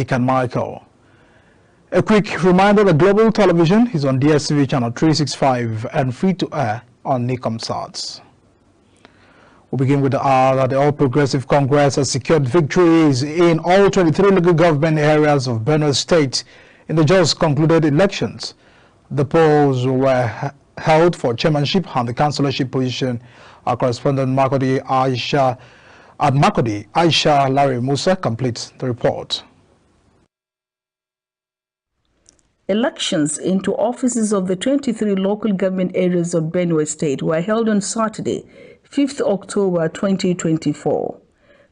And Michael. A quick reminder that Global Television is on DSTV channel 365 and free to air on Nicomsat. We'll begin with the hour that the All Progressive Congress has secured victories in all 23 local government areas of Benue State in the just concluded elections. The polls were held for chairmanship and the councillorship position. Our correspondent Aisha Larry Musa completes the report. Elections into offices of the 23 local government areas of Benue State were held on Saturday, 5th October 2024.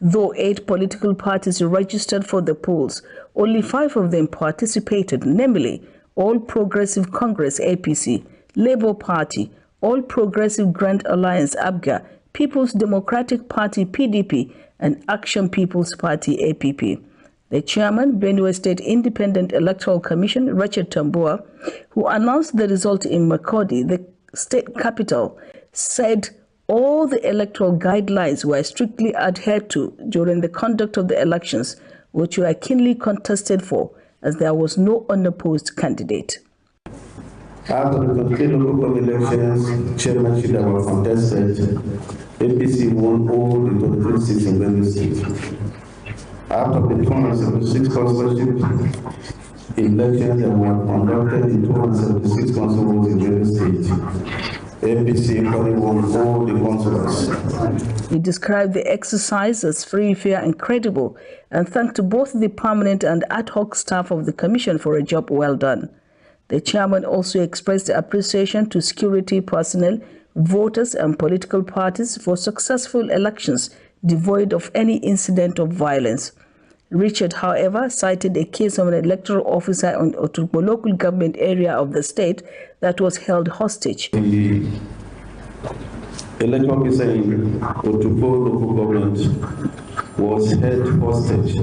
Though 8 political parties registered for the polls, only 5 of them participated, namely All Progressive Congress APC, Labour Party, All Progressive Grand Alliance ABGA, People's Democratic Party PDP, and Action People's Party APP. The chairman, Benue State Independent Electoral Commission, Richard Tambua, who announced the result in Makurdi, the state capital, said all the electoral guidelines were strictly adhered to during the conduct of the elections, which were keenly contested for, as there was no unopposed candidate. Out of the 23 local government elections, chairmanship that were contested, APC won all the 23 seats in Benue State. Out of the 276 councillorship elections that were conducted in 276 councillors in Benue State, APC won all the councillors. He described the exercise as free, fair, and credible, and thanked both the permanent and ad hoc staff of the commission for a job well done. The chairman also expressed appreciation to security personnel, voters, and political parties for successful elections devoid of any incident of violence. Richard, however, cited a case of an electoral officer on Otukpo local government area of the state that was held hostage. The electoral officer in Otukpo local government was held hostage.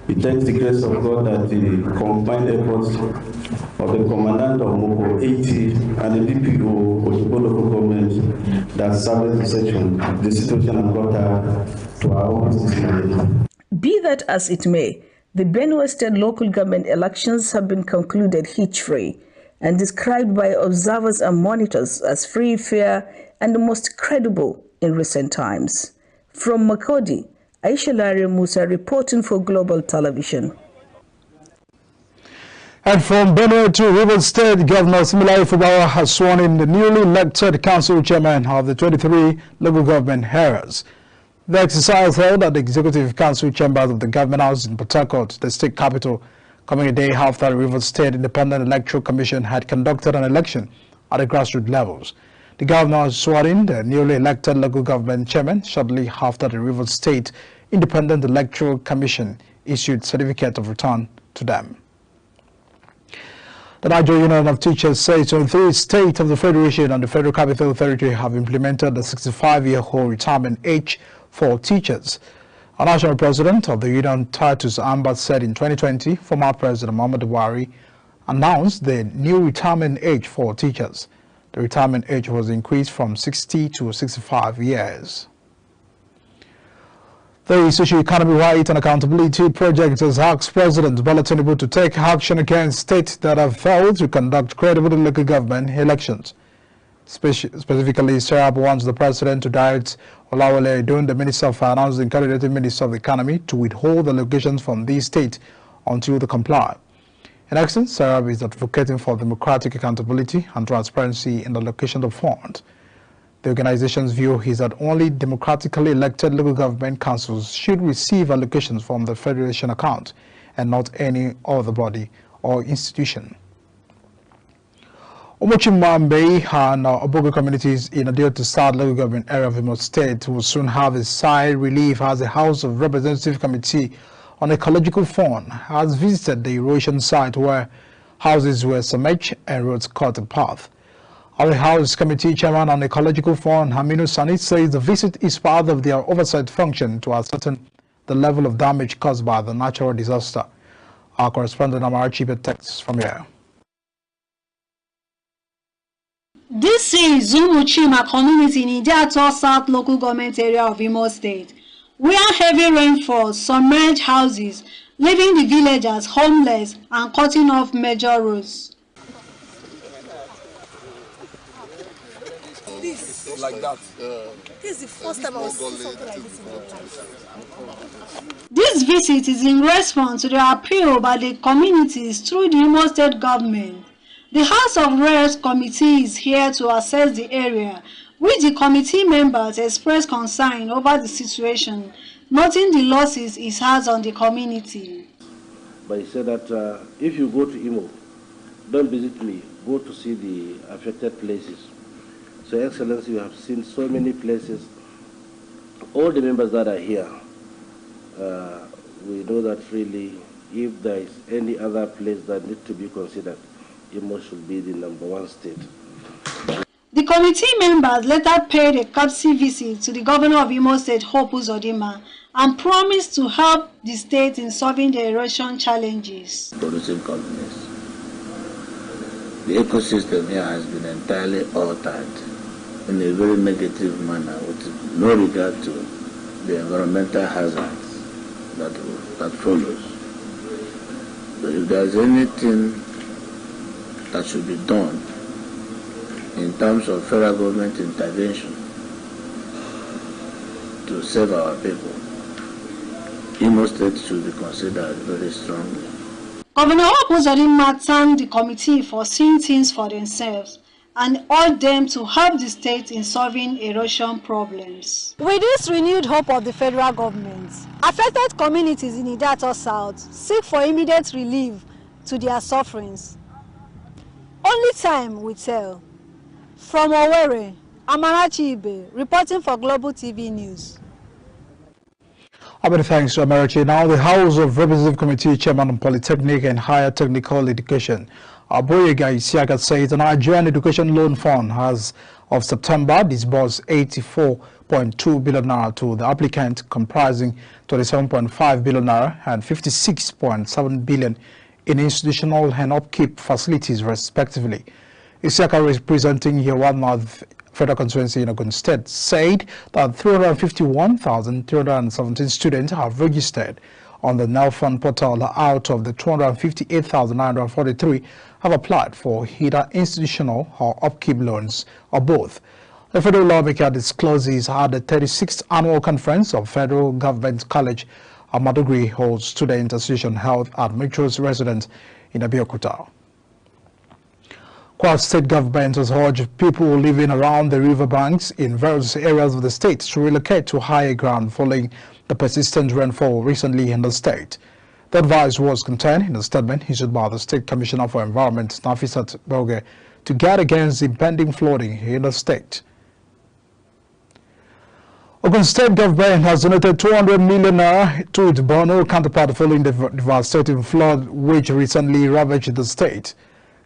It takes the grace of God that the combined efforts of the commandant of Moko 80 and the DPO of the local government that served the situation and got to our office. Be that as it may, the Benue State local government elections have been concluded hitch-free and described by observers and monitors as free, fair, and the most credible in recent times. From Makurdi, Aisha Larry Musa reporting for Global Television. And from Benue to Rivers State, Governor Siminalayi Fubara has sworn in the newly elected council chairman of the 23 local government areas. The exercise held at the Executive Council chambers of the Government House in Port Harcourt, the state capital, coming a day after the Rivers State Independent Electoral Commission had conducted an election at the grassroots levels. The governor swore in the newly elected local government chairman shortly after the Rivers State Independent Electoral Commission issued certificate of return to them. The Nigerian Union of Teachers says 23 states of the Federation and the Federal Capital Territory have implemented the 65-year-old retirement age for teachers. A national president of the union, Titus Ambat, said in 2020, former President Muhammadu Buhari announced the new retirement age for teachers. The retirement age was increased from 60 to 65 years. The Socio-Economic Right and Accountability Project has asked President Bola Tinubu to take action against states that have failed to conduct credible local government elections. Specifically, Serap wants the president to direct Olawale Edun, the Minister of Finance and Coordinating Minister of the Economy, to withhold allocations from these states until they comply. In essence, Serap is advocating for democratic accountability and transparency in the allocation of funds. The organization's view is that only democratically elected local government councils should receive allocations from the federation account and not any other body or institution. Omochimwambe and Obogo communities in Adio South local government area of Imo State will soon have a sigh relief as the House of Representative Committee on Ecological Fund has visited the erosion site where houses were submerged and roads cut a path. Our House Committee Chairman on Ecological Fund, Haminu Sani, says the visit is part of their oversight function to ascertain the level of damage caused by the natural disaster. Our correspondent Amarachi texts from here. This is Umuchima community in Idiato South local government area of Imo State, where heavy rainfall submerged houses, leaving the villagers homeless and cutting off major roads. Like that. This is the first time I was seeing something like this in my life. This visit is in response to the appeal by the communities through the Imo State government. The House of Reps committee is here to assess the area, which the committee members expressed concern over the situation, noting the losses it has on the community. But he said that if you go to Imo, don't visit me, go to see the affected places. So, Excellency, you have seen so many places. All the members that are here, we know that really, if there is any other place that needs to be considered, Imo should be the #1 state. The committee members later paid a courtesy visit to the governor of Imo State, Hope Uzodimma, and promised to help the state in solving the erosion challenges. Producing companies. The ecosystem here has been entirely altered in a very negative manner with no regard to the environmental hazards that follows. But if there's anything that should be done in terms of federal government intervention to save our people, Imo State should be considered very strongly. Governor Hope Uzodimma thanked the committee for seeing things for themselves and urged them to help the state in solving erosion problems. With this renewed hope of the federal government, affected communities in Idato South seek for immediate relief to their sufferings. Only time will tell. From Owerri, Amarachi Ibe, reporting for Global TV News. Many thanks to Amarachi. Now, the House of Representative Committee Chairman on Polytechnic and Higher Technical Education, Aboyega Isiaka, says the Nigerian Education Loan Fund has, of September, disbursed 84.2 billion naira to the applicant, comprising 27.5 billion naira and 56.7 billion in institutional and upkeep facilities, respectively. Isiaka, representing Yewa Federal Constituency in Ogun State, said that 351,317 students have registered on the NELFund portal out of the 258,943 have applied for either institutional or upkeep loans or both. The federal lawmaker discloses at the 36th annual conference of Federal Government College Amadugri holds Student Association held at Metro's residence in Abeokuta. Kwara State government has urged people living around the riverbanks in various areas of the state to relocate to higher ground following the persistent rainfall recently in the state. The advice was contained in a statement issued by the State Commissioner for Environment, Nafisat Belge, to guard against impending flooding in the state. Ogun State government has donated 200 million naira to its Borno counterpart following the devastating flood which recently ravaged the state.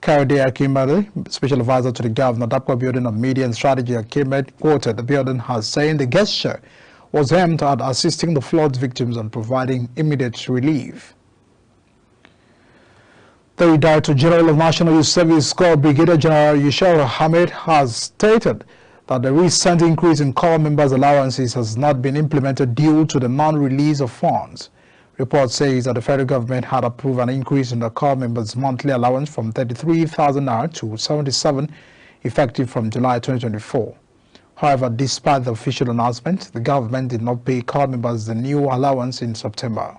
Kayode Akimade, special advisor to the governor, DAPCO Building on Media and Strategy, Akimade quoted the building as saying the gesture was aimed at assisting the flood victims and providing immediate relief. The Director General of National Youth Service Corps, Brigadier General Yushara Hamid, has stated that the recent increase in Corps members' allowances has not been implemented due to the non-release of funds. Report says that the federal government had approved an increase in the Corps members' monthly allowance from 33,000 naira to 77, effective from July 2024. However, despite the official announcement, the government did not pay Corps members the new allowance in September.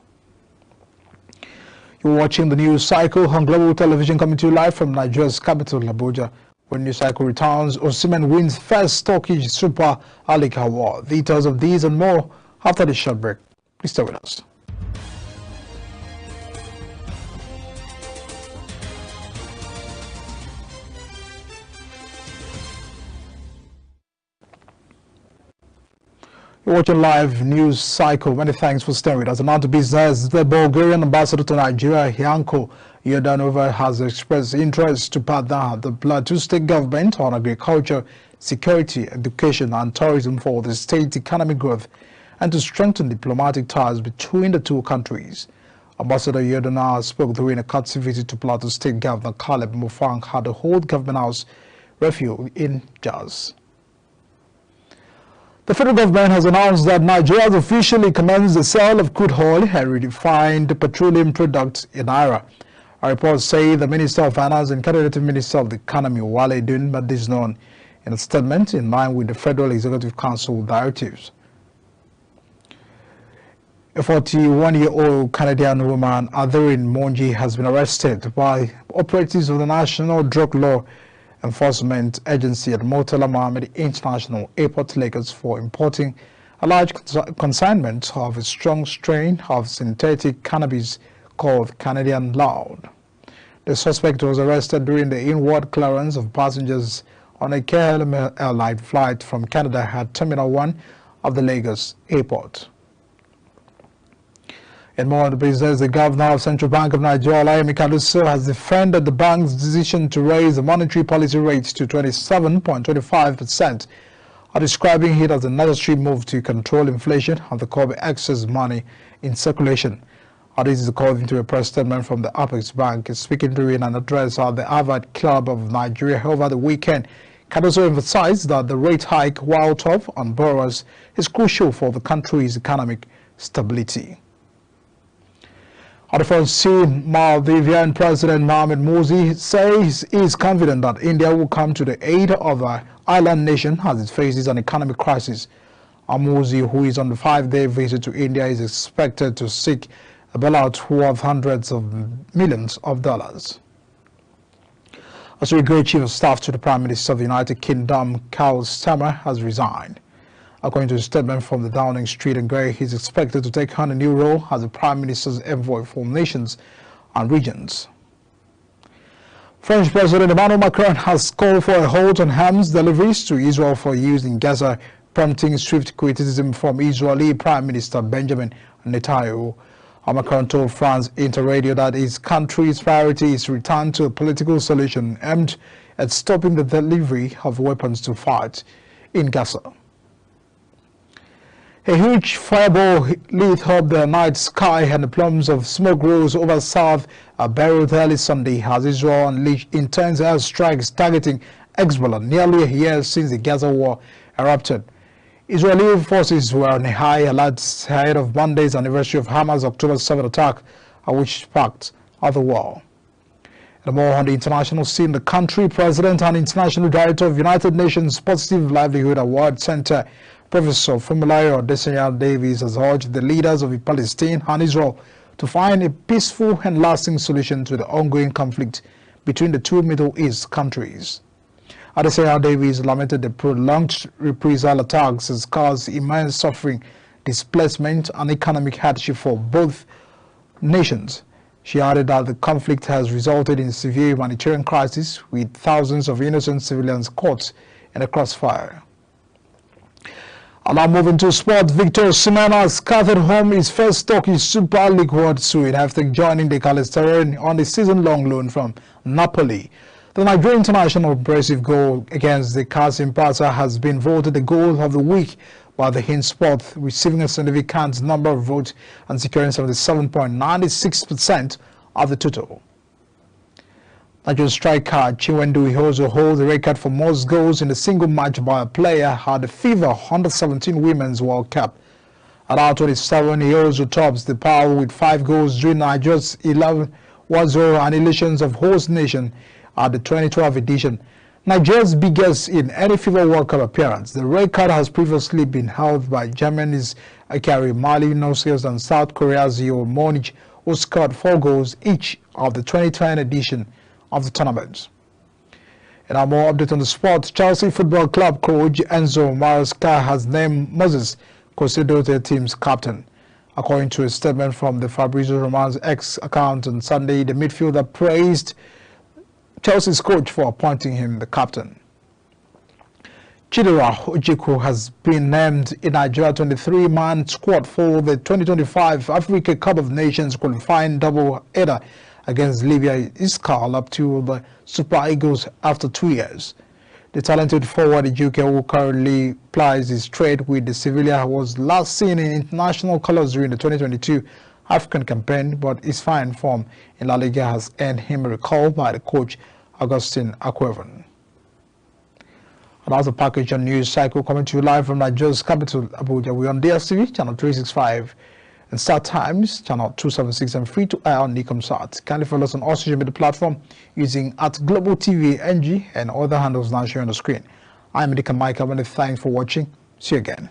You're watching the news cycle on Global Television, coming to you live from Nigeria's capital, Abuja. When news cycle returns, Osimhen wins first Turkish Super League award. Details of these and more after this short break. Please stay with us. You're watching live news cycle. Many thanks for staying with us. Now to business, the Bulgarian ambassador to Nigeria, Yanko Yordanova, has expressed interest to partner the Plateau State government on agriculture, security, education, and tourism for the state's economic growth and to strengthen diplomatic ties between the two countries. Ambassador Yordanova spoke during a courtesy visit to Plateau State Governor Caleb Mufang at the Old Government House Refuge in Jos. The federal government has announced that Nigeria has officially commenced the sale of crude oil and refined petroleum products in Naira. Our reports say the Minister of Finance and Coordinating Minister of the Economy, Wale Edun, made this known in a statement in line with the Federal Executive Council directives. A 41-year-old Canadian woman, Adherine Monji, has been arrested by operatives of the National Drug Law Enforcement Agency at Murtala Mohammed International Airport, Lagos, for importing a large consignment of a strong strain of synthetic cannabis called Canadian Loud. The suspect was arrested during the inward clearance of passengers on a KLM airline flight from Canada at Terminal 1 of the Lagos Airport. In more on the business, the governor of Central Bank of Nigeria, Olayemi Kaluso, has defended the bank's decision to raise the monetary policy rate to 27.25%, describing it as a necessary move to control inflation and to curb excess money in circulation. This is according to a press statement from the Apex Bank. Speaking during an address at the Harvard Club of Nigeria over the weekend, Kaluso emphasized that the rate hike, while tough on borrowers, is crucial for the country's economic stability. On the front scene, Maldivian President Mohamed Morsi says he is confident that India will come to the aid of the island nation as it faces an economic crisis. Morsi, who is on the 5-day visit to India, is expected to seek a bailout worth hundreds of millions of dollars. Great Chief of Staff to the Prime Minister of the United Kingdom, Keir Starmer, has resigned. According to a statement from the Downing Street and Grey, he is expected to take on a new role as the Prime Minister's envoy for nations and regions. French President Emmanuel Macron has called for a halt on arms deliveries to Israel for use in Gaza, prompting swift criticism from Israeli Prime Minister Benjamin Netanyahu. Macron told France Interradio that his country's priority is to return to a political solution aimed at stopping the delivery of weapons to fight in Gaza. A huge fireball lit up the night sky and the plumes of smoke rose over South Beirut early Sunday as Israel unleashed intense airstrikes targeting Hezbollah nearly a year since the Gaza war erupted. Israeli forces were on a high alert ahead of Monday's anniversary of Hamas' October 7 attack, which sparked the war. And more on the international scene, the country president and international director of United Nations Positive Livelihood Award Center, Professor Funmilayo Adesanya Davies, has urged the leaders of Palestine and Israel to find a peaceful and lasting solution to the ongoing conflict between the two Middle East countries. Adesanya Davies lamented the prolonged reprisal attacks has caused immense suffering, displacement, and economic hardship for both nations. She added that the conflict has resulted in a severe humanitarian crisis, with thousands of innocent civilians caught in a crossfire. And now moving to sport, Victor Osimhen has scattered home his first Turkish Super League World suit after joining the Galatasaray on the season-long loan from Napoli. The Nigerian international impressive goal against the Kasim Pasha has been voted the goal of the week by the HeartSport, receiving a significant number of votes and securing 77.96% of the total. Nigerian striker Chinwendu Ihezuo holds the record for most goals in a single match by a player at the FIFA Under-17 Women's World Cup. At our 27, Ihezuo tops the pile with 5 goals during Nigeria's 11-0 annihilations of host nation at the 2012 edition, Nigeria's biggest in any FIFA World Cup appearance. The record has previously been held by Germany's Akari Malinowskis and South Korea's Yo Monich, who scored 4 goals each of the 2010 edition of the tournament. In our more update on the sport, Chelsea Football Club coach Enzo Maresca has named Moses Caicedo their team's captain. According to a statement from the Fabrizio Roman's X account on Sunday, the midfielder praised Chelsea's coach for appointing him the captain. Chidera Ojukwu has been named in Nigeria 23-man squad for the 2025 Africa Cup of Nations qualifying double-header against Libya Iskal up to the Super Eagles after 2 years. The talented forward Ojukwu, who currently plies his trade with the Sevilla, was last seen in international colours during the 2022 African campaign, but his fine form in La Liga has earned him a recall by the coach Augustin Aquevon. That's a package on news cycle coming to you live from Nigeria's capital, Abuja. We're on DSTV, channel 365, and Start Times, channel 276, and free to air on Nicomsat. Kindly follow us on all social media platforms using @Global TV NG and other handles now showing on the screen. I'm Medika Michael. Many thanks for watching. See you again.